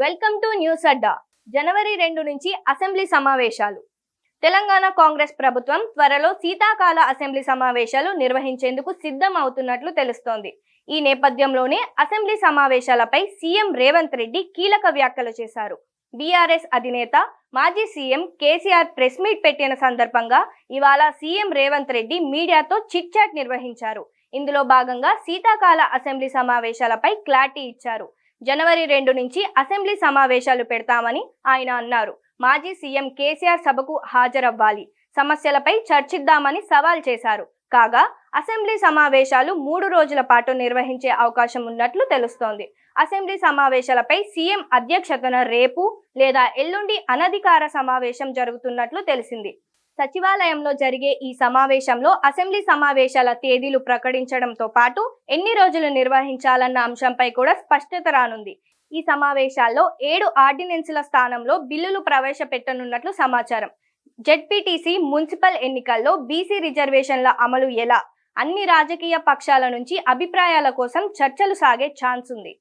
Welcome to news అడ్డా. జనవరి 2 నుంచి assembly సమావేశాలు. తెలంగాణ కాంగ్రెస్ ప్రభుత్వం త్వరలో శీతాకాల అసెంబ్లీ సమావేశాలు నిర్వహించేందుకు సిద్ధం అవుతున్నట్లు తెలుస్తోంది. ఈ నేపథ్యంలోనే అసెంబ్లీ సమావేశాలపై సీఎం రేవంత్ రెడ్డి కీలక వ్యాఖ్యలు చేశారు. బీఆర్ఎస్ అధినేత మాజీ సీఎం కేసీఆర్ ప్రెస్ మీట్ పెట్టిన సందర్భంగా ఇవాళ సీఎం రేవంత్ రెడ్డి మీడియాతో చిట్ చాట్ నిర్వహించారు. ఇందులో భాగంగా శీతాకాల అసెంబ్లీ సమావేశాలపై క్లారిటీ ఇచ్చారు. జనవరి 2 నుంచి అసెంబ్లీ సమావేశాలు పెడతామని ఆయన అన్నారు. మాజీ సీఎం కేసీఆర్ సభకు హాజరవ్వాలి, సమస్యలపై చర్చిద్దామని సవాల్ చేశారు. కాగా అసెంబ్లీ సమావేశాలు 3 రోజుల పాటు నిర్వహించే అవకాశం ఉన్నట్లు తెలుస్తోంది. అసెంబ్లీ సమావేశాలపై సీఎం అధ్యక్షతన రేపు లేదా ఎల్లుండి అనధికార సమావేశం జరుగుతున్నట్లు తెలిసింది. సచివాలయంలో జరిగే ఈ సమావేశంలో అసెంబ్లీ సమావేశాల తేదీలు ప్రకటించడంతో పాటు ఎన్ని రోజులు నిర్వహించాలన్న అంశంపై కూడా స్పష్టత రానుంది. ఈ సమావేశాల్లో 7 ఆర్డినెన్సుల స్థానంలో బిల్లులు ప్రవేశపెట్టనున్నట్లు సమాచారం. జెడ్పీటీసీ మున్సిపల్ ఎన్నికల్లో బీసీ రిజర్వేషన్ల అమలు ఎలా? అన్ని రాజకీయ పక్షాల నుంచి అభిప్రాయాల కోసం చర్చలు సాగే ఛాన్స్ ఉంది.